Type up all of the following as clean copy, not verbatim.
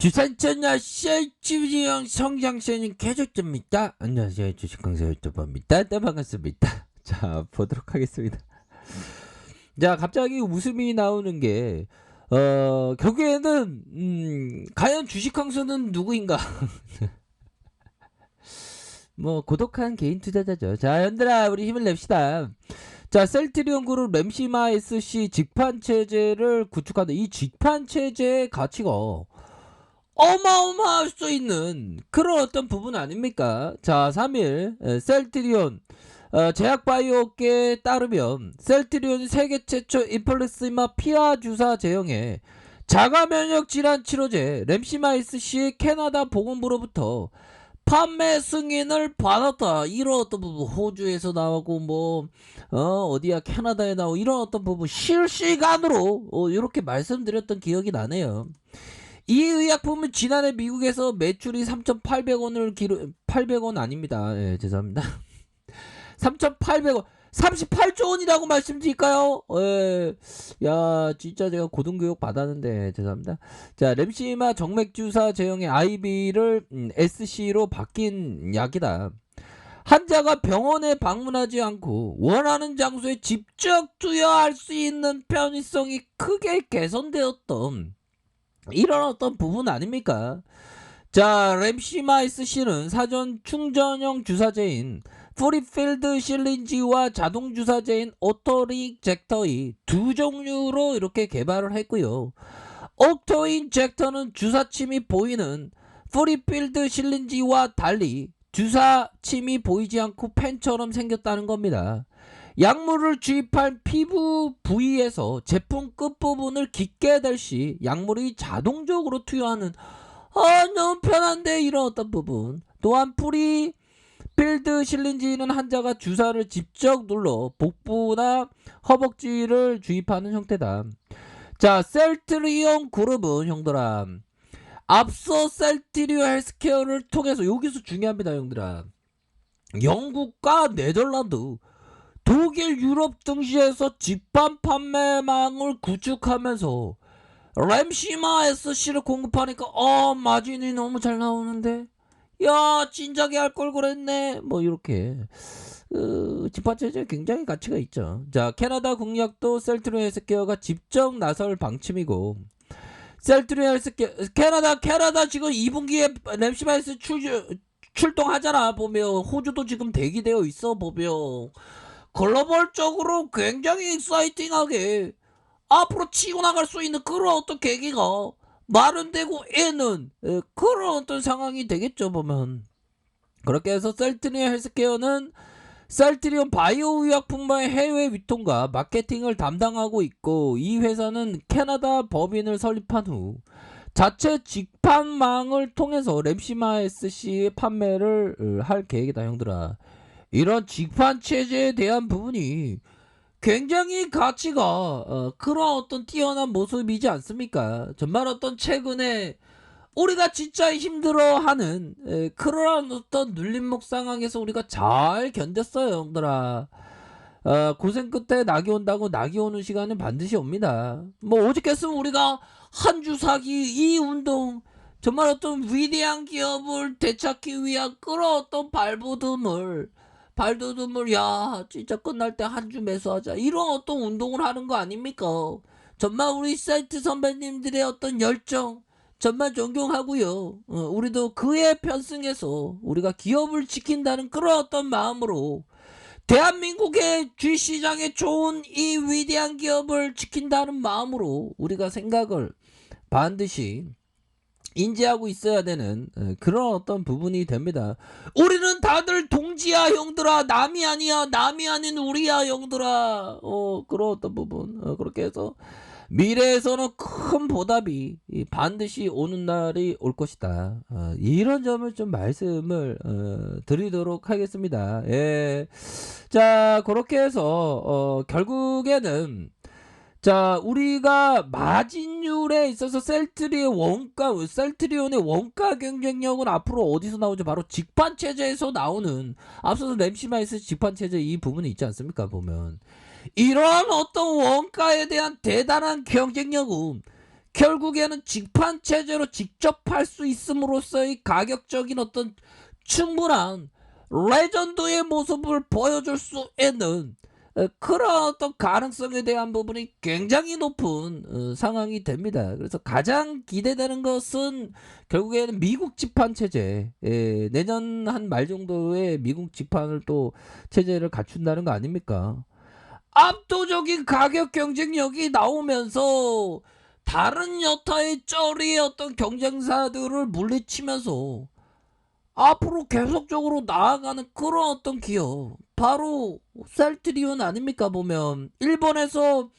주산천하 셀주리형 성장세는 계속됩니다. 안녕하세요, 주식강사 유튜버입니다. 네, 반갑습니다. 자, 보도록 하겠습니다. 자, 갑자기 웃음이 나오는 게 결국에는 과연 주식강사는 누구인가? 뭐 고독한 개인 투자자죠. 자, 현들아, 우리 힘을 냅시다. 자, 셀트리온 그룹 램시마 SC 직판 체제를 구축하는 이 직판 체제의 가치가 어마어마할 수 있는 그런 어떤 부분 아닙니까? 자, 3일 셀트리온 제약바이오업계에 따르면 셀트리온 세계 최초 인플루스마 피하 주사 제형의 자가면역 질환 치료제 램시마 SC 캐나다 보건부로부터 판매 승인을 받았다. 이런 어떤 부분 호주에서 나오고 뭐 어디야 캐나다에 나오고 이런 어떤 부분 실시간으로 이렇게 말씀드렸던 기억이 나네요. 이 의약품은 지난해 미국에서 매출이 3,800원을 800원 아닙니다. 예, 죄송합니다. 3,800원 38조 원이라고 말씀드릴까요? 예. 야, 진짜 제가 고등교육 받았는데 죄송합니다. 자, 램시마 정맥주사 제형의 IB를 SC로 바뀐 약이다. 환자가 병원에 방문하지 않고 원하는 장소에 직접 투여할 수 있는 편의성이 크게 개선되었던 이런 어떤 부분 아닙니까? 자, 램시마 SC는 사전 충전형 주사제인 프리필드 실린지와 자동 주사제인 오토리젝터의 두 종류로 이렇게 개발을 했고요. 오토인젝터는 주사침이 보이는 프리필드 실린지와 달리 주사침이 보이지 않고 펜처럼 생겼다는 겁니다. 약물을 주입할 피부 부위에서 제품 끝부분을 깃게 될 시 약물이 자동적으로 투여하는 너무 편한데 이런 어떤 부분. 또한 프리필드 실린지는 환자가 주사를 직접 눌러 복부나 허벅지를 주입하는 형태다. 자, 셀트리온 그룹은 형들아 앞서 셀트리온 헬스케어를 통해서 여기서 중요합니다 형들아. 영국과 네덜란드 독일, 유럽 등지에서 직판 판매망을 구축하면서 램시마 SC를 공급하니까 마진이 너무 잘 나오는데 야 진작에 할 걸 그랬네 뭐 이렇게 직판 체제 굉장히 가치가 있죠. 자, 캐나다 국약도 셀트리온 헬스케어가 직접 나설 방침이고 셀트리온 헬스케어 캐나다 지금 2분기에 램시마 SC 출동하잖아. 보면 호주도 지금 대기되어 있어. 보면 글로벌적으로 굉장히 익사이팅하게 앞으로 치고 나갈 수 있는 그런 어떤 계기가 마련되고 있는 그런 어떤 상황이 되겠죠. 보면 그렇게 해서 셀트리온 헬스케어는 셀트리온 바이오 의약품의 해외 유통과 마케팅을 담당하고 있고, 이 회사는 캐나다 법인을 설립한 후 자체 직판망을 통해서 램시마 SC 판매를 할 계획이다 형들아. 이런 직판 체제에 대한 부분이 굉장히 가치가 그런 어떤 뛰어난 모습이지 않습니까? 정말 어떤 최근에 우리가 진짜 힘들어하는 그런 어떤 눌림목 상황에서 우리가 잘 견뎠어요 형들아. 고생 끝에 낙이 온다고 낙이 오는 시간은 반드시 옵니다. 뭐 오죽했으면 우리가 한 주 사기 이 운동 정말 어떤 위대한 기업을 되찾기 위한 그런 어떤 발돋움을 야 진짜 끝날 때 한 주 매수하자 이런 어떤 운동을 하는 거 아닙니까? 정말 우리 사이트 선배님들의 어떤 열정 정말 존경하고요. 우리도 그에 편승해서 우리가 기업을 지킨다는 그런 어떤 마음으로 대한민국의 주식시장에 좋은 이 위대한 기업을 지킨다는 마음으로 우리가 생각을 반드시 인지하고 있어야 되는 그런 어떤 부분이 됩니다. 우리는 다들 동지야 형들아. 남이 아니야. 남이 아닌 우리야 형들아. 그런 어떤 부분 그렇게 해서 미래에서는 큰 보답이 반드시 오는 날이 올 것이다. 이런 점을 좀 말씀을 드리도록 하겠습니다. 예. 자, 그렇게 해서 결국에는 자, 우리가 마진율에 있어서 셀트리온의 원가 경쟁력은 앞으로 어디서 나오죠? 바로 직판 체제에서 나오는, 앞서서 램시마에서 직판 체제 이 부분이 있지 않습니까? 보면 이런 어떤 원가에 대한 대단한 경쟁력은 결국에는 직판 체제로 직접 할 수 있음으로써의 가격적인 어떤 충분한 레전드의 모습을 보여줄 수 있는 그런 어떤 가능성에 대한 부분이 굉장히 높은 상황이 됩니다. 그래서 가장 기대되는 것은 결국에는 미국 집판 체제, 내년 한 말 정도에 미국 집판을 또 체제를 갖춘다는 거 아닙니까? 압도적인 가격 경쟁력이 나오면서 다른 여타의 쩌리의 어떤 경쟁사들을 물리치면서 앞으로 계속적으로 나아가는 그런 어떤 기업, 바로 셀트리온 아닙니까? 보면 일본에서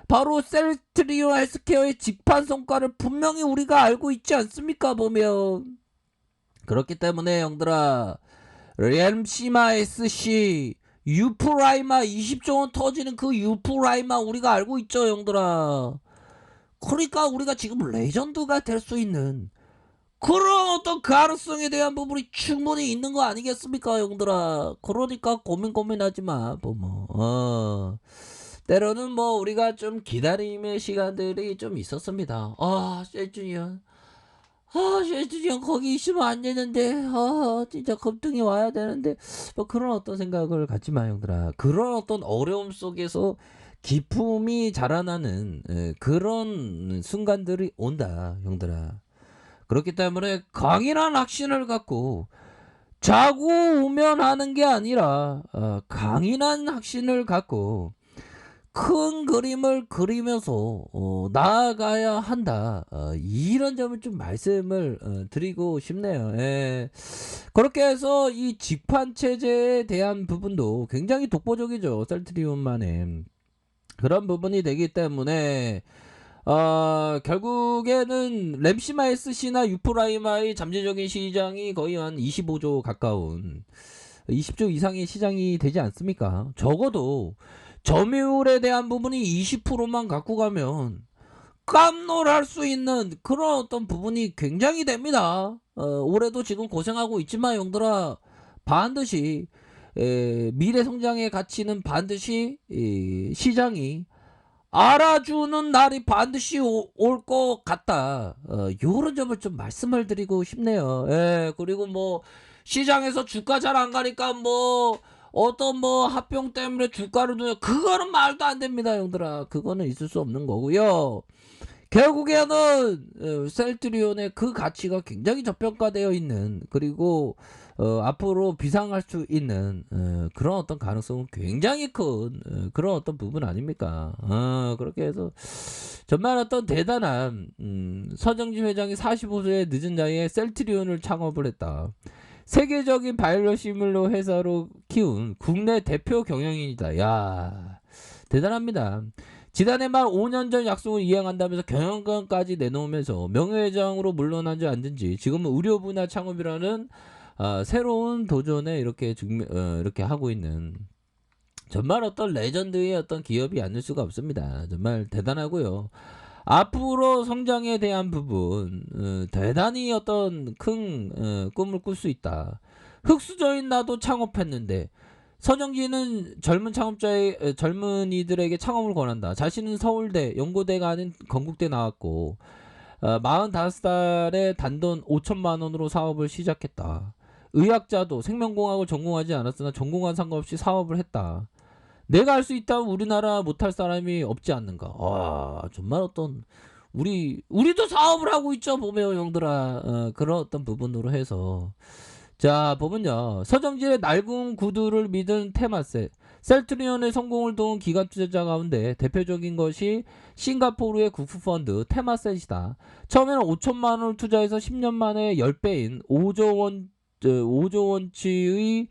바로 셀트리온 헬스케어의 직판 성과를 분명히 우리가 알고 있지 않습니까? 보면 그렇기 때문에 형들아, 램시마 SC 유프라이마 20조 원 터지는 그 유프라이마 우리가 알고 있죠, 형들아. 그러니까 우리가 지금 레전드가 될 수 있는 그런 어떤 가능성에 대한 부분이 충분히 있는 거 아니겠습니까, 형들아. 그러니까 고민하지 마. 때로는 뭐 우리가 좀 기다림의 시간들이 좀 있었습니다. 셀준이 형 거기 있으면 안 되는데, 진짜 겁등이 와야 되는데, 뭐 그런 어떤 생각을 갖지 마, 형들아. 그런 어떤 어려움 속에서 기품이 자라나는 그런 순간들이 온다, 형들아. 그렇기 때문에 강인한 확신을 갖고 자고 우면 하는 게 아니라 강인한 확신을 갖고 큰 그림을 그리면서 나아가야 한다. 이런 점을 좀 말씀을 드리고 싶네요. 예. 그렇게 해서 이 직판 체제에 대한 부분도 굉장히 독보적이죠. 셀트리온만의 그런 부분이 되기 때문에 결국에는 램시마 SC나 유프라이마의 잠재적인 시장이 거의 한 25조 가까운 20조 이상의 시장이 되지 않습니까? 적어도 점유율에 대한 부분이 20%만 갖고 가면 깜놀할 수 있는 그런 어떤 부분이 굉장히 됩니다. 올해도 지금 고생하고 있지만 형들아, 반드시 미래 성장의 가치는 반드시 시장이 알아주는 날이 반드시 올 것 같다. 요런 점을 좀 말씀을 드리고 싶네요. 예, 그리고 뭐 시장에서 주가 잘 안 가니까 뭐 어떤 뭐 합병 때문에 주가를 누려, 그거는 말도 안 됩니다, 형들아. 그거는 있을 수 없는 거고요. 결국에는 셀트리온의 그 가치가 굉장히 저평가되어 있는, 그리고 앞으로 비상할 수 있는 그런 어떤 가능성은 굉장히 큰 그런 어떤 부분 아닙니까? 그렇게 해서 정말 어떤 대단한 서정진 회장이 45세의 늦은 나이에 셀트리온을 창업을 했다. 세계적인 바이오시밀러 회사로 키운 국내 대표 경영인이다. 야, 대단합니다. 지난해 말 5년 전 약속을 이행한다면서 경영권까지 내놓으면서 명예회장으로 물러난 지 않은지 지금은 의료 분야 창업이라는 새로운 도전에 이렇게 하고 있는, 정말 어떤 레전드의 어떤 기업이 아닐 수가 없습니다. 정말 대단하고요. 앞으로 성장에 대한 부분 대단히 어떤 큰 꿈을 꿀 수 있다. 흙수저인 나도 창업했는데 서정진은 젊은이들에게 창업을 권한다. 자신은 서울대, 연고대가 아닌 건국대 나왔고 45살에 단돈 5천만 원으로 사업을 시작했다. 의학자도 생명공학을 전공하지 않았으나 전공과 상관없이 사업을 했다. 내가 할 수 있다면 우리나라 못할 사람이 없지 않는가. 정말 어떤 우리도 사업을 하고 있죠, 보면 형들아. 그런 어떤 부분으로 해서 자, 보면요, 서정진의 낡은 구두를 믿은 테마셋, 셀트리온의 성공을 도운 기관 투자자 가운데 대표적인 것이 싱가포르의 국부펀드 테마셋이다. 처음에는 5천만 원을 투자해서 10년 만에 10배인 5조 원치의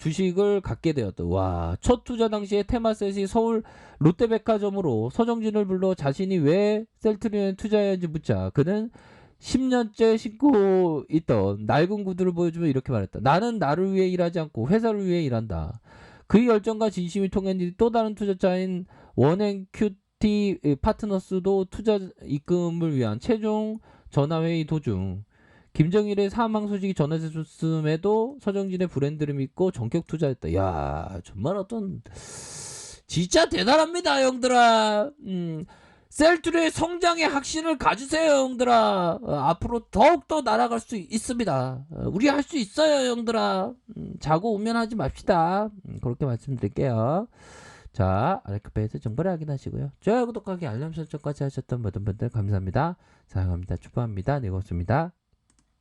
주식을 갖게 되었다. 와, 첫 투자 당시에 테마셋이 서울 롯데백화점으로 서정진을 불러 자신이 왜 셀트리온에 투자했는지 묻자 그는 10년째 신고 있던 낡은 구두를 보여주며 이렇게 말했다. 나는 나를 위해 일하지 않고 회사를 위해 일한다. 그의 열정과 진심이 통한 일이 또 다른 투자자인 원앤큐티 파트너스도 투자 입금을 위한 최종 전화회의 도중 김정일의 사망 소식이 전해졌음에도 서정진의 브랜드를 믿고 전격 투자했다. 야, 정말 어떤 진짜 대단합니다, 형들아. 셀트리의 성장의 확신을 가지세요, 형들아. 앞으로 더욱더 날아갈 수 있습니다. 우리 할 수 있어요, 형들아. 자고 우면하지 맙시다. 그렇게 말씀드릴게요. 자, 아래카페에서 정보를 확인하시고요. 좋아요, 구독하기, 알람 설정까지 하셨던 모든 분들 감사합니다. 사랑합니다. 축복합니다. 네, 고맙습니다.